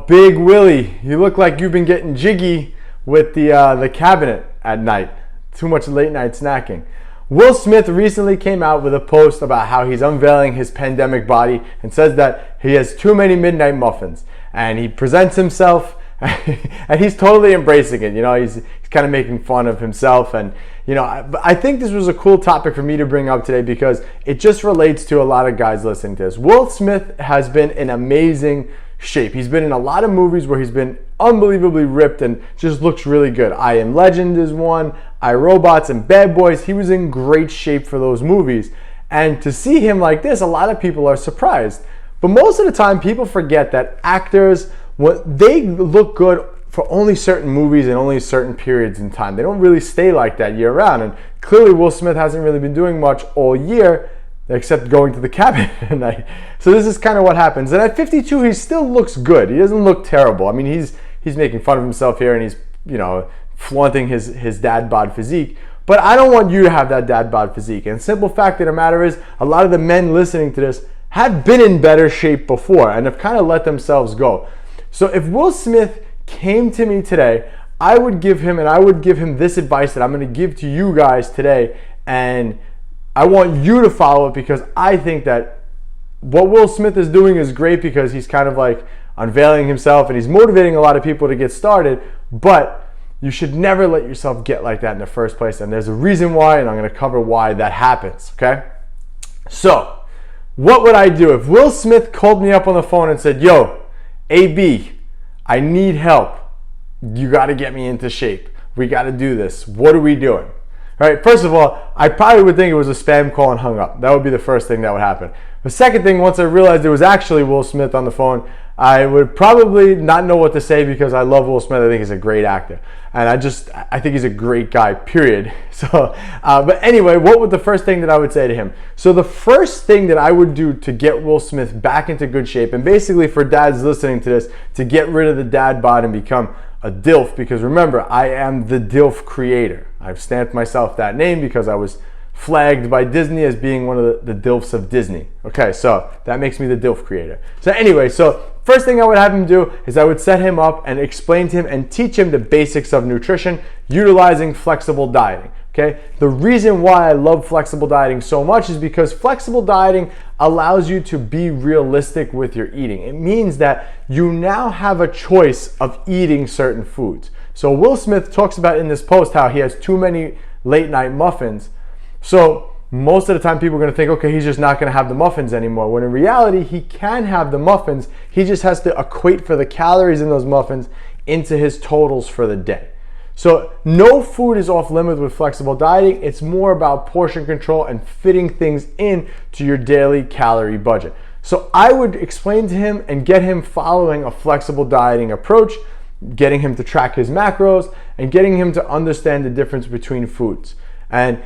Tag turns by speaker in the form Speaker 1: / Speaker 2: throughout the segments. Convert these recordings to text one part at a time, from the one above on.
Speaker 1: Big Willie, you look like you've been getting jiggy with the cabinet at night. Too much late night snacking. Will Smith recently came out with a post about how he's unveiling his pandemic body and says that he has too many midnight muffins. And he presents himself and he's totally embracing it. You know, he's kind of making fun of himself. And, you know, I think this was a cool topic for me to bring up today because it just relates to a lot of guys listening to this. Will Smith has been in amazing shape. He's been in a lot of movies where he's been unbelievably ripped and just looks really good. I Am Legend is one, iRobots and Bad Boys. He was in great shape for those movies. And to see him like this, a lot of people are surprised. But most of the time, people forget that actors, they look good for only certain movies and only certain periods in time. They don't really stay like that year round. And clearly, Will Smith hasn't really been doing much all year except going to the cabinet at night. So this is kind of what happens. And at 52, he still looks good. He doesn't look terrible. I mean, he's making fun of himself here and he's, you know, flaunting his dad bod physique. But I don't want you to have that dad bod physique. And simple fact of the matter is, a lot of the men listening to this have been in better shape before and have kind of let themselves go. So if Will Smith came to me today, I would give him this advice that I'm going to give to you guys today, and I want you to follow it because I think that what Will Smith is doing is great because he's kind of like unveiling himself and he's motivating a lot of people to get started, but you should never let yourself get like that in the first place, and there's a reason why, and I'm going to cover why that happens, okay? So, what would I do if Will Smith called me up on the phone and said, yo, AB, I need help. You got to get me into shape. We got to do this. What are we doing? All right, first of all, I probably would think it was a spam call and hung up. That would be the first thing that would happen. The second thing, once I realized it was actually Will Smith on the phone, I would probably not know what to say because I love Will Smith. I think he's a great actor. And I think he's a great guy, period. So, but anyway, what would the first thing that I would say to him? So the first thing that I would do to get Will Smith back into good shape, and basically for dads listening to this, to get rid of the dad bod and become a DILF, because remember, I am the DILF creator. I've stamped myself that name because I was flagged by Disney as being one of the DILFs of Disney. Okay, so that makes me the DILF creator. So anyway, so first thing I would have him do is I would set him up and explain to him and teach him the basics of nutrition utilizing flexible dieting. Okay, the reason why I love flexible dieting so much is because flexible dieting allows you to be realistic with your eating. It means that you now have a choice of eating certain foods. So Will Smith talks about in this post how he has too many late night muffins. So most of the time people are going to think, okay, he's just not going to have the muffins anymore. When in reality, he can have the muffins. He just has to equate for the calories in those muffins into his totals for the day. So no food is off limits with flexible dieting. It's more about portion control and fitting things in to your daily calorie budget. So I would explain to him and get him following a flexible dieting approach, getting him to track his macros and getting him to understand the difference between foods. And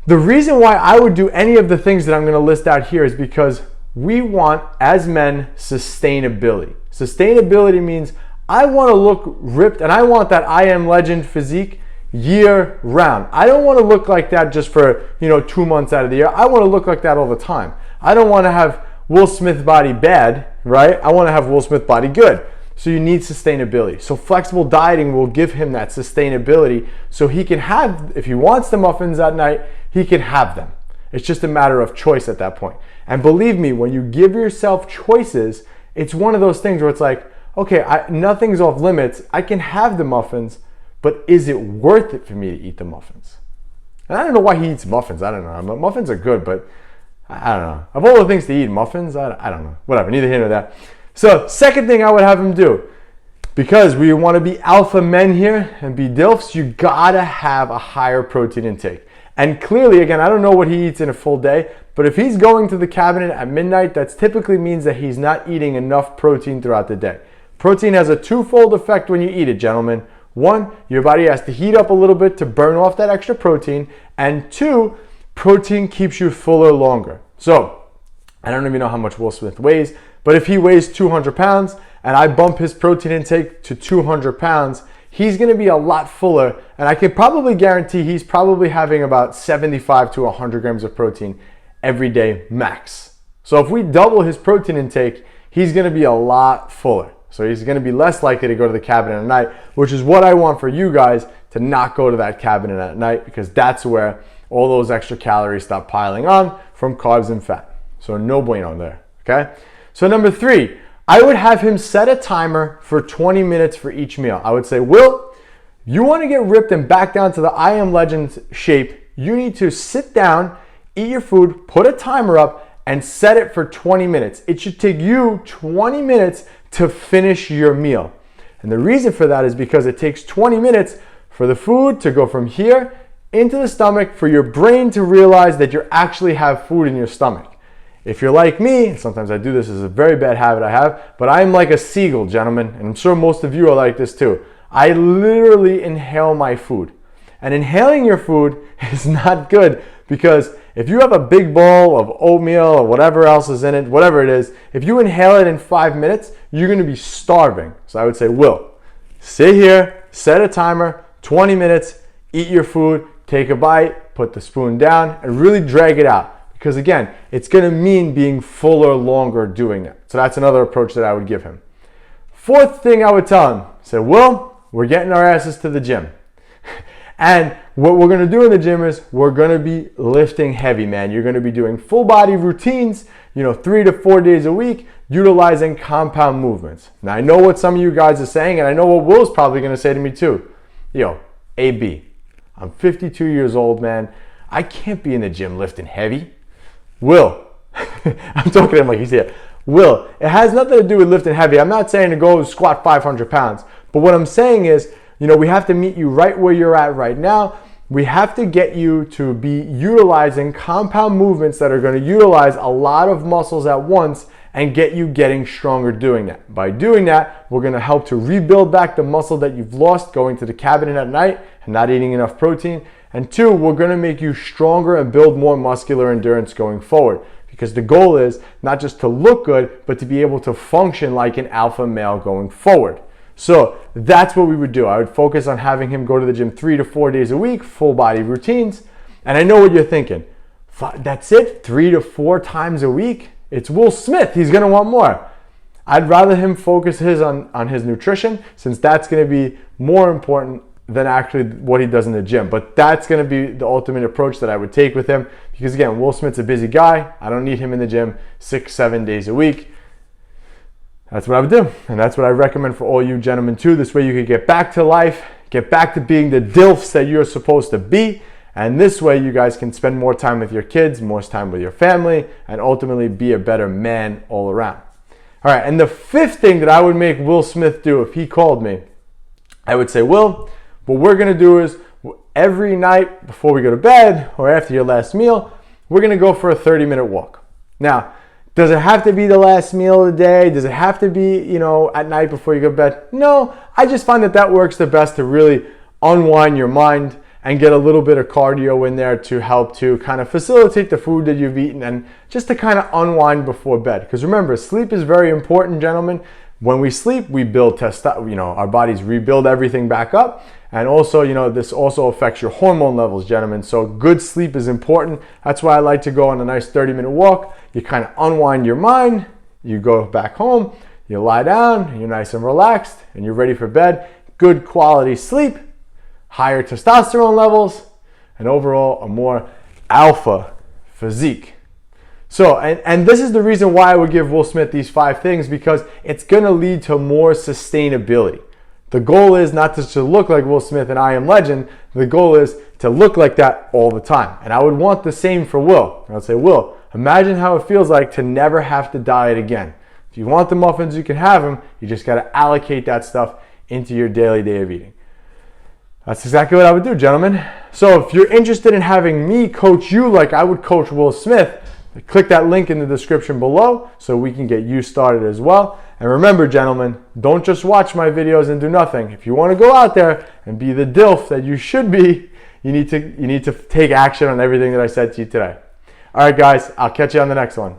Speaker 1: the reason why I would do any of the things that I'm going to list out here is because we want, as men, sustainability. Sustainability means I want to look ripped and I want that I Am Legend physique year round. I don't want to look like that just for, 2 months out of the year. I want to look like that all the time. I don't want to have Will Smith body bad, right? I want to have Will Smith body good. So you need sustainability. So flexible dieting will give him that sustainability so he can have, if he wants the muffins at night, he can have them. It's just a matter of choice at that point. And believe me, when you give yourself choices, it's one of those things where it's like, okay, nothing's off limits. I can have the muffins, but is it worth it for me to eat the muffins? And I don't know why he eats muffins. I don't know. Muffins are good, but I don't know. Of all the things to eat, muffins, I don't know. Whatever, neither here nor there. So second thing I would have him do, because we want to be alpha men here and be DILFs, you gotta have a higher protein intake. And clearly, again, I don't know what he eats in a full day, but if he's going to the cabinet at midnight, that typically means that he's not eating enough protein throughout the day. Protein has a twofold effect when you eat it, gentlemen. One, your body has to heat up a little bit to burn off that extra protein. And two, protein keeps you fuller longer. So, I don't even know how much Will Smith weighs, but if he weighs 200 pounds and I bump his protein intake to 200 pounds, he's going to be a lot fuller. And I can probably guarantee he's probably having about 75 to 100 grams of protein every day max. So if we double his protein intake, he's going to be a lot fuller. So he's going to be less likely to go to the cabinet at night, which is what I want for you guys, to not go to that cabinet at night, because that's where all those extra calories stop piling on from carbs and fat. So no bueno there, okay? So number 3, I would have him set a timer for 20 minutes for each meal. I would say, Will, you want to get ripped and back down to the I Am Legend shape, you need to sit down, eat your food, put a timer up, and set it for 20 minutes. It should take you 20 minutes to finish your meal. And the reason for that is because it takes 20 minutes for the food to go from here into the stomach, for your brain to realize that you actually have food in your stomach. If you're like me, and sometimes I do this, is a very bad habit I have, but I'm like a seagull, gentlemen, and I'm sure most of you are like this too. I literally inhale my food. And inhaling your food is not good, because if you have a big bowl of oatmeal or whatever else is in it, whatever it is, if you inhale it in 5 minutes, you're going to be starving. So I would say, Will, sit here, set a timer, 20 minutes, eat your food, take a bite, put the spoon down, and really drag it out. Because again, it's going to mean being fuller longer doing that. So that's another approach that I would give him. 4th thing I would tell him, say, Will, we're getting our asses to the gym. And what we're going to do in the gym is we're going to be lifting heavy, man. You're going to be doing full body routines, 3 to 4 days a week, utilizing compound movements. Now, I know what some of you guys are saying, and I know what Will's probably going to say to me too. AB, I'm 52 years old, man. I can't be in the gym lifting heavy. Will, I'm talking to him like he's here. Will, it has nothing to do with lifting heavy. I'm not saying to go squat 500 pounds. But what I'm saying is, we have to meet you right where you're at right now. We have to get you to be utilizing compound movements that are going to utilize a lot of muscles at once and get you getting stronger doing that. By doing that, we're going to help to rebuild back the muscle that you've lost going to the cabinet at night and not eating enough protein. And 2, we're going to make you stronger and build more muscular endurance going forward. Because the goal is not just to look good, but to be able to function like an alpha male going forward. So that's what we would do. I would focus on having him go to the gym 3 to 4 days a week, full body routines. And I know what you're thinking. That's it? 3 to 4 times a week? It's Will Smith. He's going to want more. I'd rather him focus on his nutrition, since that's going to be more important than actually what he does in the gym. But that's going to be the ultimate approach that I would take with him. Because again, Will Smith's a busy guy. I don't need him in the gym 6-7 days a week. That's what I would do, and that's what I recommend for all you gentlemen too. This way you can get back to life, get back to being the DILFs that you're supposed to be, and this way you guys can spend more time with your kids, more time with your family, and ultimately be a better man all around. All right, and the 5th thing that I would make Will Smith do if he called me, I would say, Will, what we're going to do is every night before we go to bed or after your last meal, we're going to go for a 30-minute walk. Now, does it have to be the last meal of the day? Does it have to be, at night before you go to bed? No, I just find that works the best to really unwind your mind and get a little bit of cardio in there to help to kind of facilitate the food that you've eaten and just to kind of unwind before bed. Because remember, sleep is very important, gentlemen. When we sleep, we build our bodies rebuild everything back up. And also, this also affects your hormone levels, gentlemen. So good sleep is important. That's why I like to go on a nice 30-minute walk. You kind of unwind your mind. You go back home, you lie down, you're nice and relaxed, and you're ready for bed. Good quality sleep, higher testosterone levels, and overall a more alpha physique. So, and this is the reason why I would give Will Smith these 5 things, because it's going to lead to more sustainability. The goal is not just to look like Will Smith and I Am Legend. The goal is to look like that all the time. And I would want the same for Will. I'd say, Will, imagine how it feels like to never have to diet again. If you want the muffins, you can have them. You just got to allocate that stuff into your daily day of eating. That's exactly what I would do, gentlemen. So if you're interested in having me coach you like I would coach Will Smith, click that link in the description below so we can get you started as well. And remember, gentlemen, don't just watch my videos and do nothing. If you want to go out there and be the DILF that you should be, you need to take action on everything that I said to you today. All right, guys, I'll catch you on the next one.